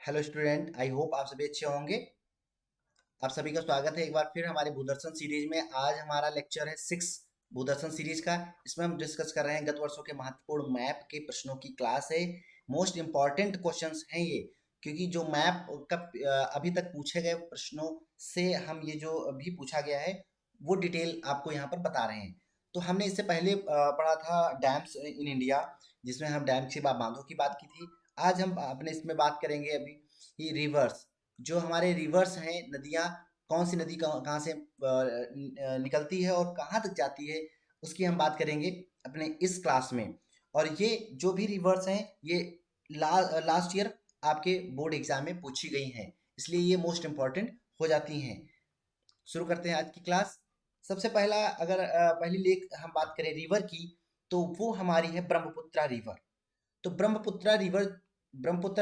Hello student, I hope आप सभी अच्छे होंगे। आप सभी का स्वागत है एक बार फिर हमारे भूदर्शन सीरीज में। आज हमारा लेक्चर है 6 भूदर्शन सीरीज का। इसमें हम डिस्कस कर रहे हैं गत वर्षों के महत्वपूर्ण मैप के प्रश्नों की क्लास है। मोस्ट इंपॉर्टेंट क्वेश्चंस हैं ये, क्योंकि जो मैप का अभी तक पूछे गए प्रश्नों से हम ये जो अभी पूछा गया है वो डिटेल आपको यहाँ पर बता रहे हैं। तो हमने इससे पहले पढ़ा था डैम्स इन इंडिया, जिसमें हम डैम के बांधों की बात की थी। आज हम अपने इसमें बात करेंगे अभी ये रिवर्स, जो हमारे रिवर्स हैं, नदियाँ, कौन सी नदी कहाँ कहाँ से निकलती है और कहाँ तक जाती है, उसकी हम बात करेंगे अपने इस क्लास में। और ये जो भी रिवर्स हैं ये लास्ट ईयर आपके बोर्ड एग्जाम में पूछी गई हैं, इसलिए ये मोस्ट इम्पॉर्टेंट हो जाती हैं। शुरू करते हैं आज की क्लास। सबसे पहला अगर पहली लेक हम बात करें रिवर की, तो वो हमारी है ब्रह्मपुत्रा रिवर। तो ब्रह्मपुत्रा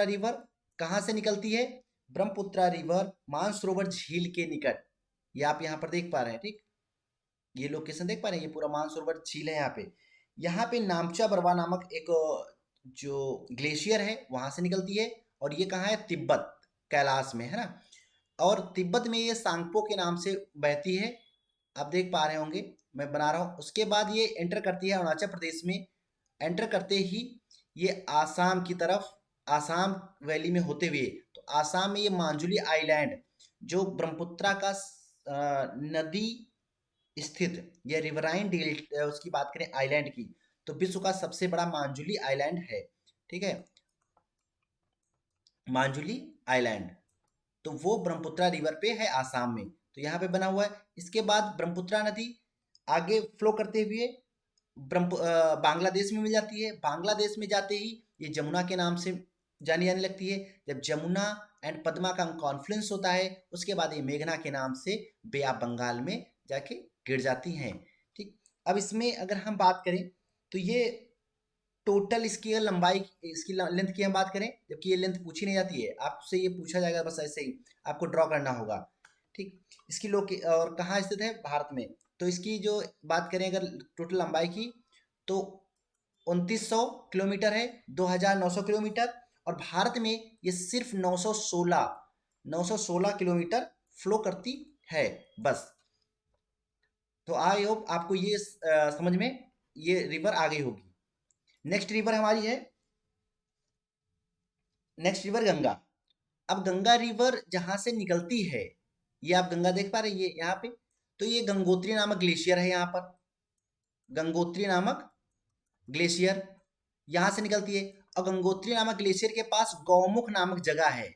रिवर कहाँ से निकलती है? ब्रह्मपुत्रा रिवर मानसरोवर झील के निकट, ये आप यहाँ पर देख पा रहे हैं, ठीक। ये लोकेशन देख पा रहे हैं, ये पूरा मानसरोवर झील है यहाँ पे। यहाँ पे नामचा बरवा नामक एक जो ग्लेशियर है वहां से निकलती है। और ये कहाँ है? तिब्बत, कैलाश में है ना। और तिब्बत में ये सांगपो के नाम से बहती है, आप देख पा रहे होंगे, मैं बना रहा हूँ। उसके बाद ये एंटर करती है अरुणाचल प्रदेश में। एंटर करते ही ये आसाम की तरफ, आसाम वैली में होते हुए, तो आसाम में ये मांजुली आइलैंड, जो ब्रह्मपुत्रा का नदी स्थित यह रिवराइन डेल्ट उसकी बात करें आइलैंड की, तो विश्व का सबसे बड़ा मांजुली आइलैंड है, ठीक है, मांजुली आइलैंड। तो वो ब्रह्मपुत्रा रिवर पे है आसाम में, तो यहाँ पे बना हुआ है। इसके बाद ब्रह्मपुत्रा नदी आगे फ्लो करते हुए बांग्लादेश में मिल जाती है। बांग्लादेश में जाते ही ये जमुना के नाम से जानी जाने लगती है। जब जमुना एंड पद्मा का कॉन्फ्लुएंस होता है, उसके बाद ये मेघना के नाम से बे ऑफ बंगाल में जाके गिर जाती हैं, ठीक। अब इसमें अगर हम बात करें तो ये टोटल इसकी अगर लंबाई, इसकी लेंथ की हम बात करें, जबकि ये लेंथ पूछी नहीं जाती है आपसे, ये पूछा जाएगा बस ऐसे ही, आपको ड्रॉ करना होगा, ठीक। इसकी लोग और कहाँ स्थित है? भारत में। तो इसकी जो बात करें अगर टोटल लंबाई की, तो 2900 किलोमीटर है, 2900 किलोमीटर। और भारत में ये सिर्फ 916 किलोमीटर फ्लो करती है बस। तो आई होप आपको ये समझ में ये रिवर आ गई होगी। नेक्स्ट रिवर हमारी है, नेक्स्ट रिवर गंगा। अब गंगा रिवर जहां से निकलती है, ये आप गंगा देख पा रहे हैं ये यहाँ पे, तो ये गंगोत्री नामक ग्लेशियर है यहाँ पर, गंगोत्री नामक ग्लेशियर यहाँ से निकलती है। और गंगोत्री नामक ग्लेशियर के पास गौमुख नामक जगह है,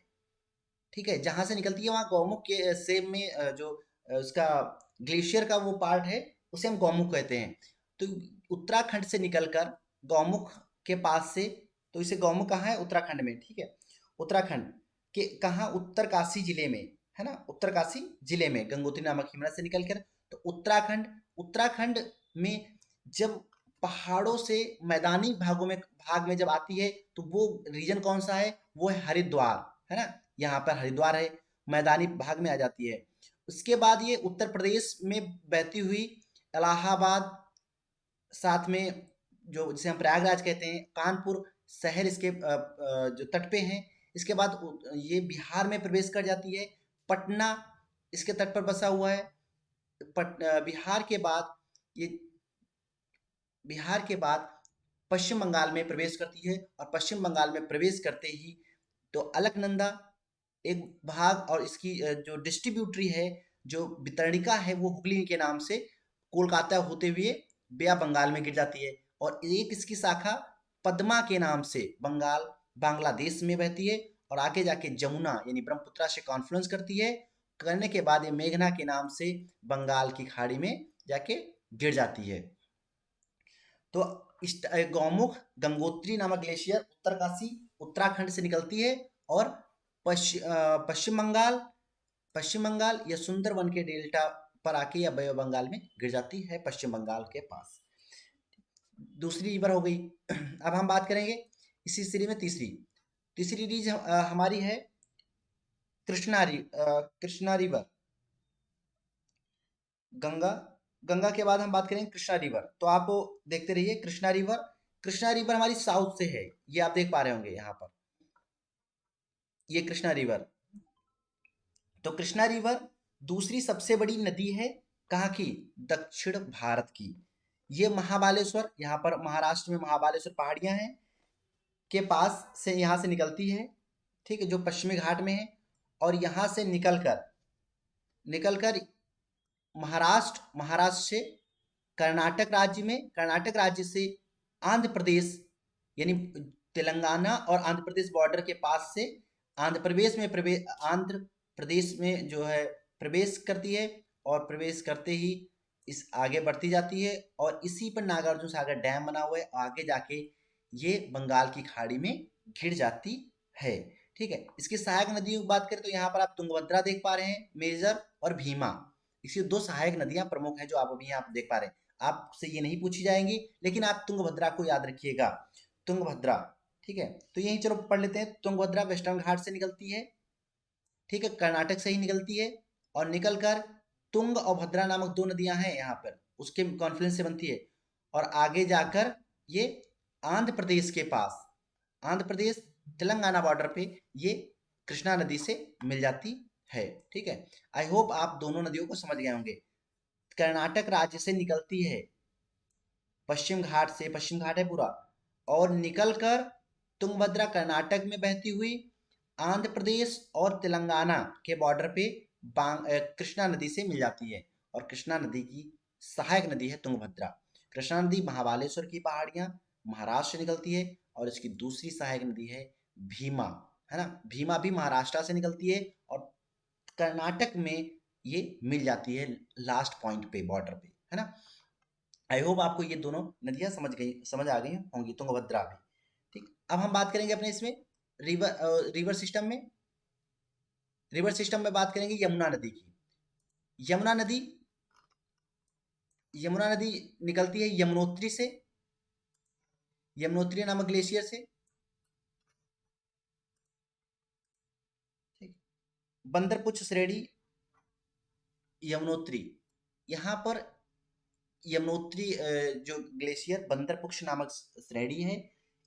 ठीक है, जहां से निकलती है वहां गौमुख के सेम में जो उसका ग्लेशियर का वो पार्ट है, उसे हम गौमुख कहते हैं। तो उत्तराखंड से निकलकर गौमुख के पास से, तो इसे गौमुख कहाँ है? उत्तराखंड में, ठीक है। उत्तराखंड के कहाँ? उत्तरकाशी जिले में, है ना, उत्तरकाशी जिले में गंगोत्री नामक हिमनद से निकलकर, तो उत्तराखंड, उत्तराखंड में जब पहाड़ों से मैदानी भाग में जब आती है, तो वो रीजन कौन सा है? वो है हरिद्वार, है ना। यहाँ पर हरिद्वार है, मैदानी भाग में आ जाती है। उसके बाद ये उत्तर प्रदेश में बहती हुई इलाहाबाद, साथ में जो जिसे हम प्रयागराज कहते हैं, कानपुर शहर इसके जो तट पे हैं। इसके बाद ये बिहार में प्रवेश कर जाती है, पटना इसके तट पर बसा हुआ है। बिहार के बाद ये, बिहार के बाद पश्चिम बंगाल में प्रवेश करती है। और पश्चिम बंगाल में प्रवेश करते ही तो अलकनंदा एक भाग, और इसकी जो डिस्ट्रीब्यूटरी है, जो वितरणिका है, वो हुगली के नाम से कोलकाता होते हुए बे ऑफ बंगाल में गिर जाती है। और एक इसकी शाखा पद्मा के नाम से बांग्लादेश में बहती है, और आगे जाके जमुना यानी ब्रह्मपुत्रा से कॉन्फ्लुएंस करती है। करने के बाद ये मेघना के नाम से बंगाल की खाड़ी में जाके गिर जाती है। तो गौमुख गंगोत्री नामक ग्लेशियर उत्तरकाशी उत्तराखंड से निकलती है, और पश्चिम बंगाल, पश्चिम बंगाल या सुंदरवन के डेल्टा पर आके या बे ऑफ बंगाल में गिर जाती है, पश्चिम बंगाल के पास। दूसरी रिवर हो गई। अब हम बात करेंगे इसी सीरीज में तीसरी, तीसरी रीज हमारी है कृष्णा रिवर। गंगा, गंगा के बाद हम बात करेंगे कृष्णा रिवर। तो आप देखते रहिए कृष्णा रिवर, कृष्णा रिवर हमारी साउथ से है, ये आप देख पा रहे होंगे यहाँ पर। ये कृष्णा रिवर। तो कृष्णा रिवर दूसरी सबसे बड़ी नदी है कहाँ की? दक्षिण भारत की। ये महाबालेश्वर, यहाँ पर महाराष्ट्र में महाबालेश्वर पहाड़ियां हैं के पास से यहाँ से निकलती है, ठीक है, जो पश्चिमी घाट में है। और यहाँ से निकलकर निकलकर महाराष्ट्र से कर्नाटक राज्य में, कर्नाटक राज्य से आंध्र प्रदेश, यानी तेलंगाना और आंध्र प्रदेश बॉर्डर के पास से आंध्र प्रदेश में जो है प्रवेश करती है। और प्रवेश करते ही इस आगे बढ़ती जाती है और इसी पर नागार्जुन सागर डैम बना हुआ है। आगे जाके ये बंगाल की खाड़ी में गिर जाती है, ठीक है। इसकी सहायक नदियों की बात करें तो यहाँ पर आप तुंगभद्रा देख पा रहे हैं, मेजर और भीमा। इसकी दो सहायक नदियां प्रमुख हैं जो आप अभी यहाँ देख पा रहे हैं। आपसे ये नहीं पूछी जाएंगी, लेकिन आप तुंगभद्रा को याद रखिएगा, तुंगभद्रा, ठीक है। तो यही चलो पढ़ लेते हैं। तुंगभद्रा वेस्टर्न घाट से निकलती है, ठीक है, कर्नाटक से ही निकलती है। और निकलकर तुंग और भद्रा नामक दो नदियां हैं यहाँ पर, उसके कॉन्फ्लुएंस से बनती है। और आगे जाकर ये आंध्र प्रदेश के पास, आंध्र प्रदेश तेलंगाना बॉर्डर पे ये कृष्णा नदी से मिल जाती है, ठीक है। आई होप आप दोनों नदियों को समझ गए होंगे। कर्नाटक राज्य से निकलती है पश्चिम घाट से, पश्चिम घाट है पूरा, और निकलकर तुंगभद्रा कर्नाटक में बहती हुई आंध्र प्रदेश और तेलंगाना के बॉर्डर पे कृष्णा नदी से मिल जाती है। और कृष्णा नदी की सहायक नदी है तुंगभद्रा। कृष्णा नदी महाबालेश्वर की पहाड़ियां महाराष्ट्र से निकलती है। और इसकी दूसरी सहायक नदी है भीमा, है ना। भीमा भी महाराष्ट्र से निकलती है और कर्नाटक में ये मिल जाती है लास्ट पॉइंट पे, बॉर्डर पे, है ना। आई होप आपको ये दोनों नदियां समझ आ गई होंगी, तुंगभद्रा भी, ठीक। अब हम बात करेंगे अपने इसमें रिवर सिस्टम में। रिवर सिस्टम में बात करेंगे यमुना नदी की। यमुना नदी यमुना नदी निकलती है यमुनोत्री से, यमुनोत्री नामक ग्लेशियर से, ठीक। बंदरपुछ श्रेणी यमुनोत्री, यहाँ पर यमुनोत्री जो ग्लेशियर बंदरपुक्ष नामक श्रेणी है,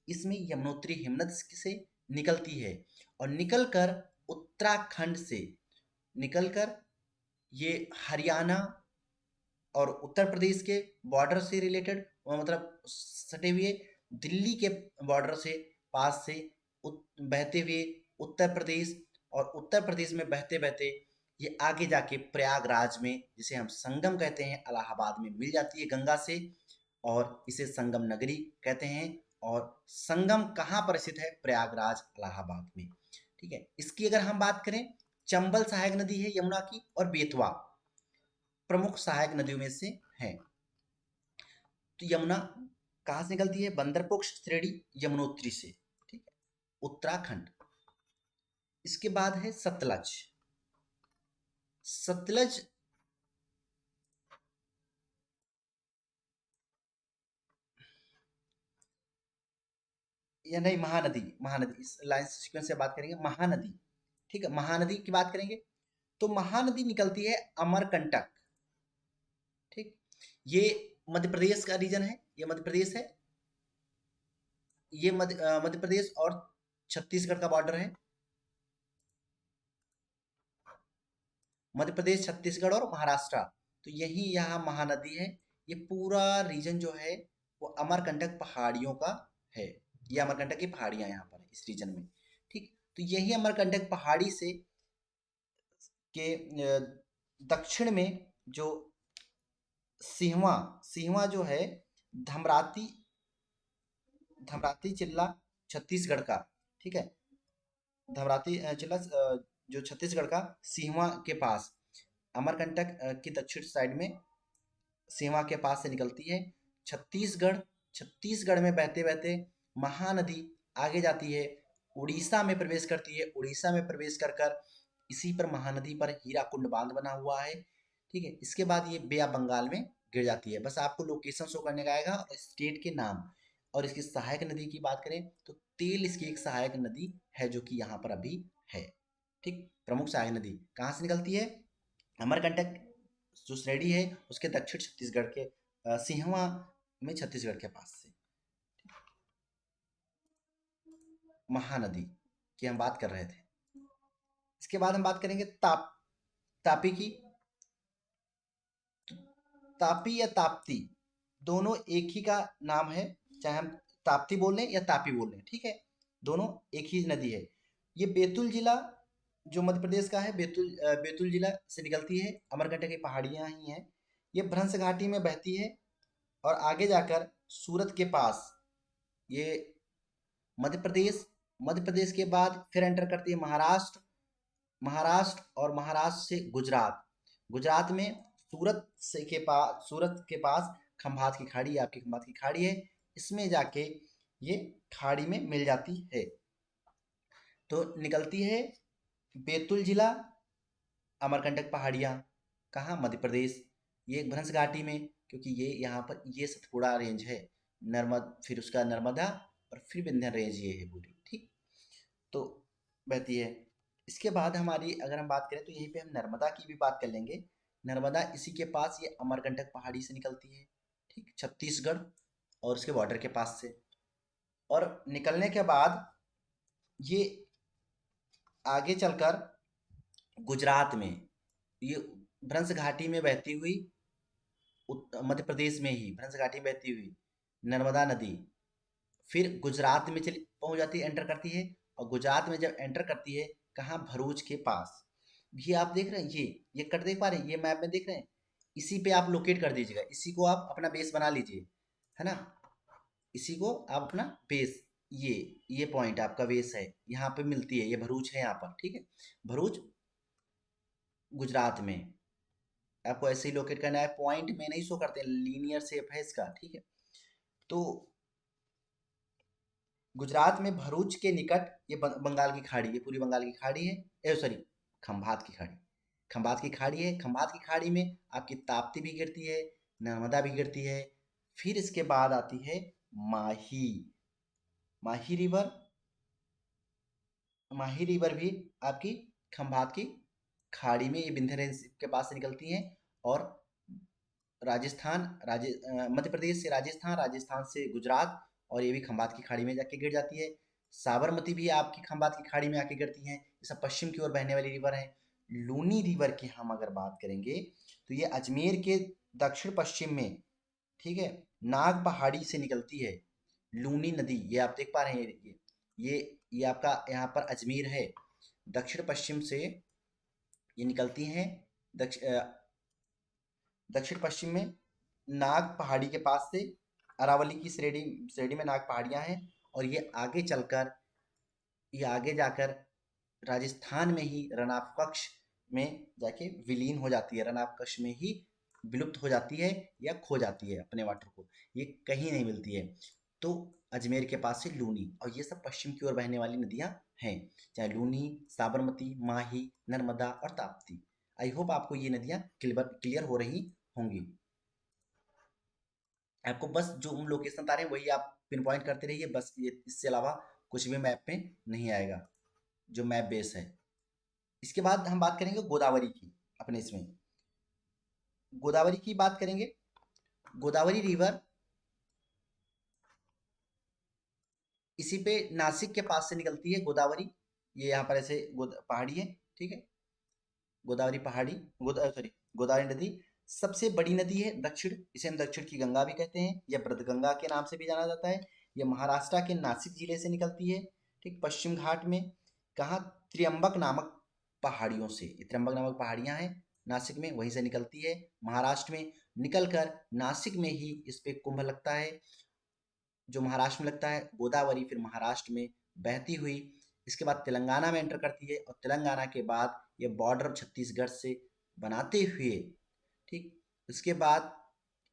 इसमें यमुनोत्री हिमनद से निकलती है। और निकलकर उत्तराखंड से निकलकर ये हरियाणा और उत्तर प्रदेश के बॉर्डर से रिलेटेड, मतलब सटे हुए दिल्ली के बॉर्डर से पास से बहते हुए उत्तर प्रदेश, और उत्तर प्रदेश में बहते बहते ये आगे जाके प्रयागराज में, जिसे हम संगम कहते हैं, इलाहाबाद में मिल जाती है गंगा से। और इसे संगम नगरी कहते हैं। और संगम कहाँ पर स्थित है? प्रयागराज, इलाहाबाद में, ठीक है। इसकी अगर हम बात करें, चंबल सहायक नदी है यमुना की, और बेतवा प्रमुख सहायक नदियों में से है। तो यमुना कहाँ से निकलती है? बंदरपुक्ष श्रेणी यमुनोत्री से, ठीक है, उत्तराखंड। इसके बाद है सतलज। सतलज या नहीं, महानदी, महानदी इस लाइन सीक्वेंस से बात करेंगे। महानदी, ठीक है, महानदी की बात करेंगे तो महानदी निकलती है अमरकंटक, ठीक। ये मध्य प्रदेश का रीजन है, ये मध्य प्रदेश है, ये मध्य प्रदेश और छत्तीसगढ़ का बॉर्डर है। मध्य प्रदेश, छत्तीसगढ़ और महाराष्ट्र, तो यही यहाँ महानदी है। ये पूरा रीजन जो है वो अमरकंटक पहाड़ियों का है। ये अमरकंटक की पहाड़ियां यहाँ पर है इस रीजन में, ठीक। तो यही अमरकंटक पहाड़ी से के दक्षिण में जो सिहवा, सिहवा जो है धमराती, धमराती जिला छत्तीसगढ़ का, ठीक है, धमराती जिला जो छत्तीसगढ़ का सिहवा के पास, अमरकंटक की दक्षिण साइड में सीमा के पास से निकलती है। छत्तीसगढ़, छत्तीसगढ़ में बहते बहते महानदी आगे जाती है, उड़ीसा में प्रवेश करती है। उड़ीसा में प्रवेश कर कर इसी पर महानदी पर हीराकुंड बांध बना हुआ है, ठीक है। इसके बाद ये बे ऑफ बंगाल में गिर जाती है। बस आपको लोकेशन शो करने का आएगा और स्टेट के नाम। और इसकी सहायक नदी की बात करें तो तेल इसकी एक सहायक नदी है जो कि यहाँ पर अभी है, ठीक। प्रमुख सहायक नदी कहाँ से निकलती है? अमरकंटक जो श्रेणी है उसके दक्षिण छत्तीसगढ़ के सिंहवा में, छत्तीसगढ़ के पास से। महानदी की हम बात कर रहे थे। इसके बाद हम बात करेंगे तापी की। तापी या ताप्ती दोनों एक ही का नाम है, चाहे हम ताप्ती बोल लें या तापी बोल लें, ठीक है, दोनों एक ही नदी है। ये बैतूल जिला जो मध्य प्रदेश का है, बैतूल जिला से निकलती है, अमरकंटक की पहाड़ियां ही हैं। ये भ्रंश घाटी में बहती है और आगे जाकर सूरत के पास ये मध्य प्रदेश के बाद फिर एंटर करती है महाराष्ट्र, और महाराष्ट्र से गुजरात। गुजरात में सूरत के पास खंभात की खाड़ी, आपकी खंभात की खाड़ी है, इसमें जाके ये खाड़ी में मिल जाती है। तो निकलती है बैतूल जिला, अमरकंटक पहाड़ियाँ, कहाँ, मध्य प्रदेश। ये एक भ्रंश घाटी में, क्योंकि ये यहाँ पर ये सतपुड़ा रेंज है, फिर उसका नर्मदा और फिर विंध्य रेंज ये है पूरी, ठीक। तो बहती है। इसके बाद हमारी अगर हम बात करें तो यहीं पे हम नर्मदा की भी बात कर लेंगे। नर्मदा इसी के पास ये अमरकंटक पहाड़ी से निकलती है, ठीक, छत्तीसगढ़ और उसके बॉर्डर के पास से। और निकलने के बाद ये आगे चलकर गुजरात में ये भ्रंश घाटी में बहती हुई, मध्य प्रदेश में ही भ्रंश घाटी में बहती हुई नर्मदा नदी फिर गुजरात में चली पहुंच जाती है, एंटर करती है। और गुजरात में जब एंटर करती है, कहाँ, भरूच के पास। ये आप देख रहे हैं, ये कट देख पा रहे हैं, ये मैप में देख रहे हैं, इसी पे आप लोकेट कर दीजिएगा, इसी को आप अपना बेस बना लीजिए, है ना। इसी को आप अपना बेस, ये पॉइंट आपका बेस है, यहाँ पे मिलती है, ये भरूच है यहाँ पर, ठीक है। भरूच गुजरात में आपको ऐसे ही लोकेट करना है, पॉइंट में नहीं शो करते, लीनियर शेप है इसका, ठीक है। तो गुजरात में भरूच के निकट ये बंगाल की खाड़ी, ये पूरी बंगाल की खाड़ी है, सॉरी, खंभात की खाड़ी, खंभात की खाड़ी है। खंभात की खाड़ी में आपकी ताप्ती भी गिरती है, नर्मदा भी गिरती है। फिर इसके बाद आती है माही, माही रिवर। माही रिवर भी आपकी खंभात की खाड़ी में, ये विंध्य रेंज के पास से निकलती है और मध्य प्रदेश से राजस्थान, राजस्थान से गुजरात, और ये भी खंभात की खाड़ी में जाके गिर जाती है। साबरमती भी आपकी खंभात की खाड़ी में आके गिरती हैं। ये सब पश्चिम की ओर बहने वाली रिवर है। लूनी रिवर की हम अगर बात करेंगे तो ये अजमेर के दक्षिण पश्चिम में, ठीक है, नाग पहाड़ी से निकलती है। लूनी नदी ये आप देख पा रहे हैं, ये आपका यहाँ पर अजमेर है, दक्षिण पश्चिम से ये निकलती हैं। दक्षिण पश्चिम में नाग पहाड़ी के पास से, अरावली की श्रेणी श्रेणी में नाग पहाड़ियां हैं। और ये आगे जाकर राजस्थान में ही रनाप कक्ष में जाके विलीन हो जाती है, रनाप कक्ष में ही विलुप्त हो जाती है या खो जाती है अपने वाटर को, ये कहीं नहीं मिलती है। तो अजमेर के पास से लूनी, और ये सब पश्चिम की ओर बहने वाली नदियां हैं, चाहे लूनी, साबरमती, माही, नर्मदा और ताप्ती। आई होप आपको ये नदियां क्लियर हो रही होंगी। आपको बस जो हम लोकेशन बता रहे हैं वही आप पिन पॉइंट करते रहिए, बस ये, इससे अलावा कुछ भी मैप में नहीं आएगा जो मैप बेस है। इसके बाद हम बात करेंगे गोदावरी की, अपने इसमें गोदावरी की बात करेंगे। गोदावरी रिवर इसी पे नासिक के पास से निकलती है गोदावरी। ये यहाँ पर ऐसे पहाड़ी है, ठीक है, गोदावरी पहाड़ी, सॉरी, गोदावरी नदी सबसे बड़ी नदी है दक्षिण, इसे हम दक्षिण की गंगा भी कहते हैं, या ब्रतगंगा के नाम से भी जाना जाता है। यह महाराष्ट्र के नासिक जिले से निकलती है, ठीक, पश्चिम घाट में, कहाँ, त्र्यंबक नामक पहाड़ियों से। ये त्र्यंबक नामक पहाड़ियां हैं नासिक में, वहीं से निकलती है। महाराष्ट्र में निकलकर नासिक में ही इस पे कुंभ लगता है, जो महाराष्ट्र में लगता है। गोदावरी फिर महाराष्ट्र में बहती हुई इसके बाद तेलंगाना में एंटर करती है, और तेलंगाना के बाद ये बॉर्डर छत्तीसगढ़ से बनाते हुए, ठीक, उसके बाद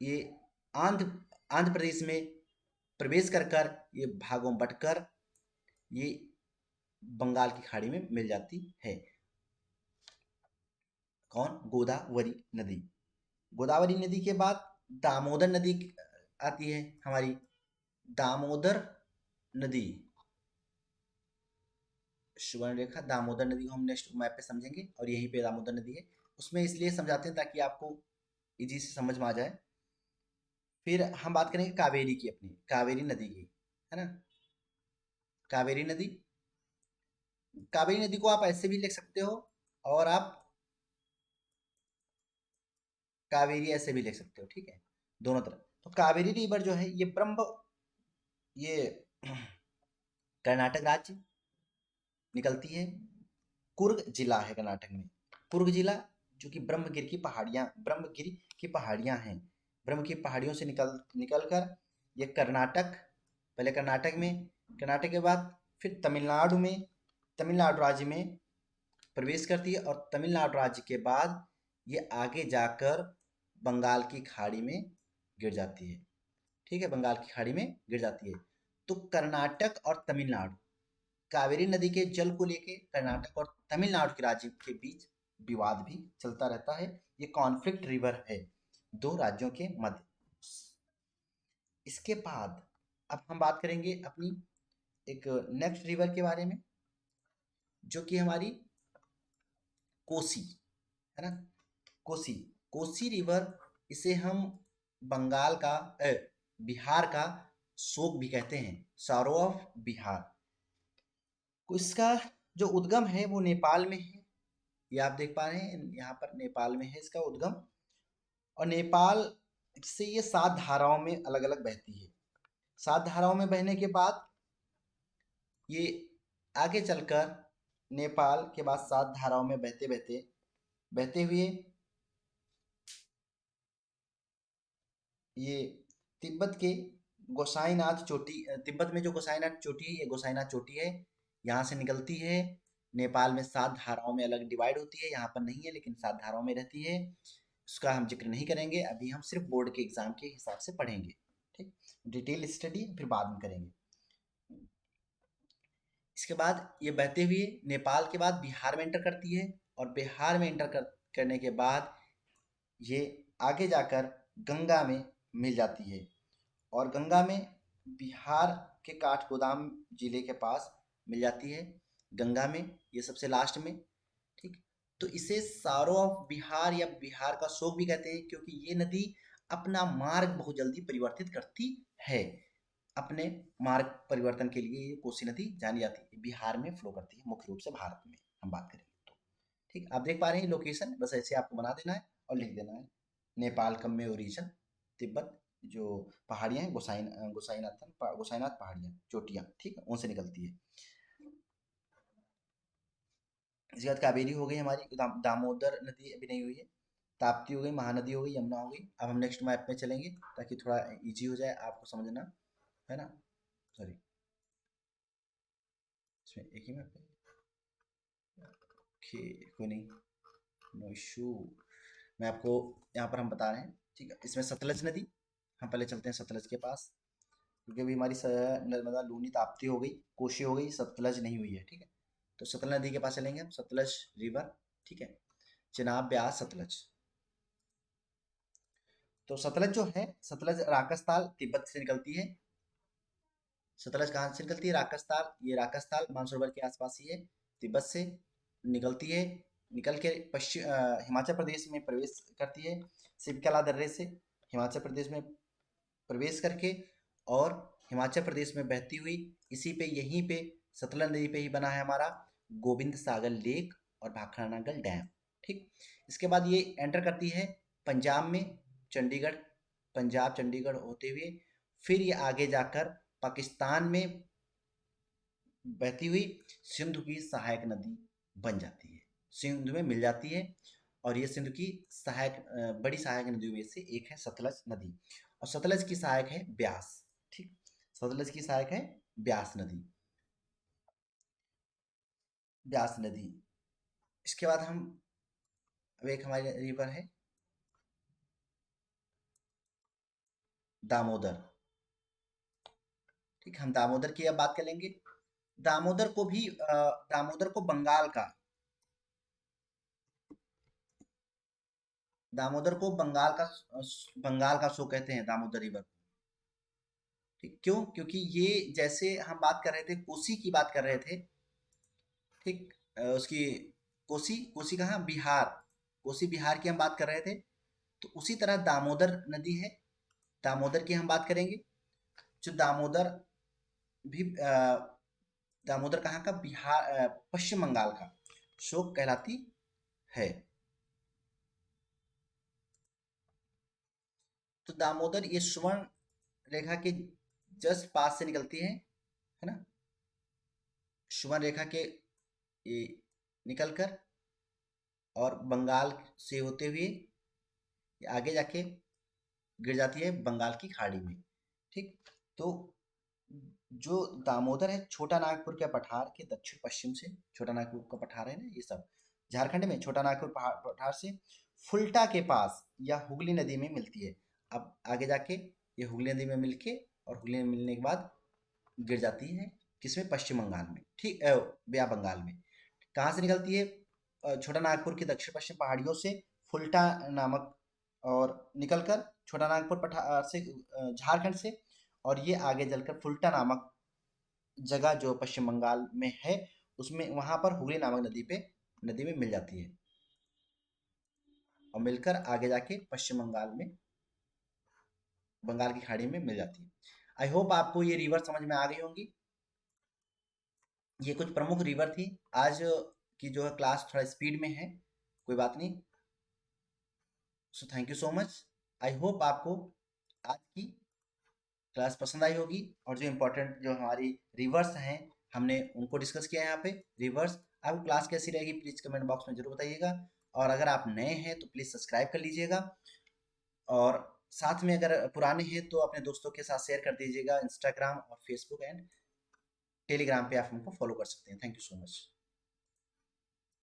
ये आंध्र आंध्र प्रदेश में प्रवेश कर कर ये भागों बटकर ये बंगाल की खाड़ी में मिल जाती है। कौन, गोदावरी नदी। गोदावरी नदी के बाद दामोदर नदी आती है हमारी, दामोदर नदी, सुवर्ण रेखा, दामोदर नदी को हम नेक्स्ट मैप पे समझेंगे, और यहीं पे दामोदर नदी है। उसमें इसलिए समझाते हैं ताकि आपको इजी से समझ में आ जाए। फिर हम बात करेंगे कावेरी की, अपनी कावेरी नदी की, है ना। कावेरी नदी कावेरी नदी को आप ऐसे भी लिख सकते हो, और आप कावेरी ऐसे भी लिख सकते हो, ठीक है, दोनों तरफ। तो कावेरी रिवर जो है ये कर्नाटक राज्य निकलती है। कुर्ग जिला है कर्नाटक में। कुर्ग जिला जो कि ब्रह्मगिरी की पहाड़ियां हैं, ब्रह्म की पहाड़ियों से निकल कर ये कर्नाटक, पहले कर्नाटक में, कर्नाटक के बाद फिर तमिलनाडु राज्य में प्रवेश करती है, और तमिलनाडु राज्य के बाद ये आगे जाकर बंगाल की खाड़ी में गिर जाती है। ठीक है, बंगाल की खाड़ी में गिर जाती है। तो कर्नाटक और तमिलनाडु, कावेरी नदी के जल को लेके कर्नाटक और तमिलनाडु के राज्य के बीच विवाद भी चलता रहता है। ये कॉन्फ्लिक्ट रिवर है दो राज्यों के मध्य। इसके बाद अब हम बात करेंगे अपनी एक नेक्स्ट रिवर के बारे में, जो कि हमारी कोसी है ना। कोसी, कोसी रिवर, इसे हम बंगाल का बिहार का शोक भी कहते हैं, सॉरो ऑफ बिहार। इसका जो उद्गम है वो नेपाल में है। ये आप देख पा रहे हैं, यहाँ पर नेपाल में है इसका उद्गम, और नेपाल से ये 7 धाराओं में अलग अलग बहती है। 7 धाराओं में बहने के बाद ये आगे चलकर नेपाल के बाद 7 धाराओं में बहते बहते बहते हुए ये तिब्बत के गोसाईनाथ चोटी, तिब्बत में जो गोसाईनाथ चोटी है, ये गोसाईनाथ चोटी है, यहाँ से निकलती है। नेपाल में 7 धाराओं में अलग डिवाइड होती है, यहाँ पर नहीं है लेकिन 7 धाराओं में रहती है। उसका हम जिक्र नहीं करेंगे, अभी हम सिर्फ बोर्ड के एग्जाम के हिसाब से पढ़ेंगे। ठीक, डिटेल स्टडी फिर बाद में करेंगे। इसके बाद ये बहते हुए नेपाल के बाद बिहार में एंटर करती है, और बिहार में करने के बाद ये आगे जाकर गंगा में मिल जाती है, और गंगा में बिहार के काठगोदाम जिले के पास मिल जाती है, गंगा में, ये सबसे लास्ट में। ठीक, तो इसे सारो ऑफ बिहार या बिहार का शोक भी कहते हैं, क्योंकि ये नदी अपना मार्ग बहुत जल्दी परिवर्तित करती है। अपने मार्ग परिवर्तन के लिए ये कोसी नदी जानी जाती है, बिहार में फ्लो करती है, मुख्य रूप से भारत में हम बात करेंगे तो। ठीक, आप देख पा रहे हैं लोकेशन, बस ऐसे आपको बना देना है और लिख देना है। नेपाल कम्मे ओरिजन, तिब्बत जो पहाड़ियाँ हैं, गोसाईनाथ पहाड़ियाँ, चोटियाँ, ठीक है, उनसे निकलती है। इसके बाद कावेरी हो गई हमारी, दामोदर नदी अभी नहीं हुई है, ताप्ती हो गई, महानदी हो गई, यमुना हो गई। अब हम नेक्स्ट मैप में चलेंगे ताकि थोड़ा इजी हो जाए आपको समझना, है ना। सॉरी, इसमें एक ही मैप है, ओके, कोई नहीं, नो इशू। मैं आपको यहाँ पर हम बता रहे हैं, ठीक है। इसमें सतलज नदी, हम पहले चलते हैं सतलज के पास, क्योंकि अभी हमारी नर्मदा, लूनी, ताप्ती हो गई, कोशी हो गई, सतलज नहीं हुई है, ठीक है। तो सतलज नदी के पास चलेंगे हम, सतलज रिवर, ठीक है, चिनाब, ब्यास, सतलज। तो सतलज जो है, सतलज राकसताल तिब्बत से निकलती है। सतलज कहाँ से निकलती है? राकसताल, ये राकसताल मानसरोवर के आसपास ही है, तिब्बत से निकलती है, निकल के हिमाचल प्रदेश में प्रवेश करती है, शिवकला दर्रे से हिमाचल प्रदेश में प्रवेश करके, और हिमाचल प्रदेश में बहती हुई इसी पे, यहीं पे सतलज नदी पे ही बना है हमारा गोविंद सागर लेक और भाखड़ानागल डैम। ठीक, इसके बाद ये एंटर करती है पंजाब में, चंडीगढ़, पंजाब चंडीगढ़ होते हुए, फिर ये आगे जाकर पाकिस्तान में बहती हुई सिंधु की सहायक नदी बन जाती है, सिंधु में मिल जाती है। और ये सिंधु की बड़ी सहायक नदियों में से एक है सतलज नदी, और सतलज की सहायक है ब्यास। ठीक, सतलज की सहायक है ब्यास नदी, ब्यास नदी। इसके बाद हम, अब एक हमारी रिवर है दामोदर। ठीक, हम दामोदर की अब बात करेंगे। दामोदर को भी दामोदर को बंगाल का शो कहते हैं, दामोदर रिवर। ठीक, क्यों? क्योंकि ये, जैसे हम बात कर रहे थे, कोसी की बात कर रहे थे, ठीक, उसकी कोसी, कोसी कहाँ? बिहार, कोसी बिहार की हम बात कर रहे थे, तो उसी तरह दामोदर नदी है, दामोदर की हम बात करेंगे। जो दामोदर भी दामोदर कहाँ का? बिहार, पश्चिम बंगाल का शोक कहलाती है। तो दामोदर ये सुवर्ण रेखा के जस्ट पास से निकलती है ना, सुवर्ण रेखा के ये निकलकर और बंगाल से होते हुए ये आगे जाके गिर जाती है बंगाल की खाड़ी में। ठीक, तो जो दामोदर है छोटा नागपुर के पठार के दक्षिण पश्चिम से, छोटा नागपुर का पठार है ना ये सब झारखंड में, छोटा नागपुर पठार से फुल्टा के पास या हुगली नदी में मिलती है। अब आगे जाके ये हुगली नदी में मिलके और हुगली में मिलने के बाद गिर जाती है किसमें? पश्चिम बंगाल में। ठीक, ब्या बंगाल में। कहाँ से निकलती है? छोटा नागपुर की दक्षिण पश्चिम पहाड़ियों से फुल्टा नामक, और निकलकर छोटा नागपुर पठार से, झारखंड से, और ये आगे चलकर फुल्टा नामक जगह जो पश्चिम बंगाल में है उसमें, वहां पर हुगली नामक नदी में मिल जाती है और मिलकर आगे जाके पश्चिम बंगाल में बंगाल की खाड़ी में मिल जाती है। आई होप आपको ये रिवर समझ में आ गई होंगी। ये कुछ प्रमुख रिवर थी। आज की जो है क्लास थोड़ा स्पीड में है, कोई बात नहीं। So thank you so much. I hope आपको आज की क्लास पसंद आई होगी, और जो इम्पोर्टेंट जो हमारी रिवर्स हैं हमने उनको डिस्कस किया है यहाँ पे। रिवर्स, आपको क्लास कैसी रहेगी प्लीज कमेंट बॉक्स में जरूर बताइएगा, और अगर आप नए हैं तो प्लीज सब्सक्राइब कर लीजिएगा, और साथ में अगर पुराने हैं तो अपने दोस्तों के साथ शेयर कर दीजिएगा। इंस्टाग्राम और फेसबुक एंड टेलीग्राम पे आप हमको फॉलो कर सकते हैं। Thank you so much.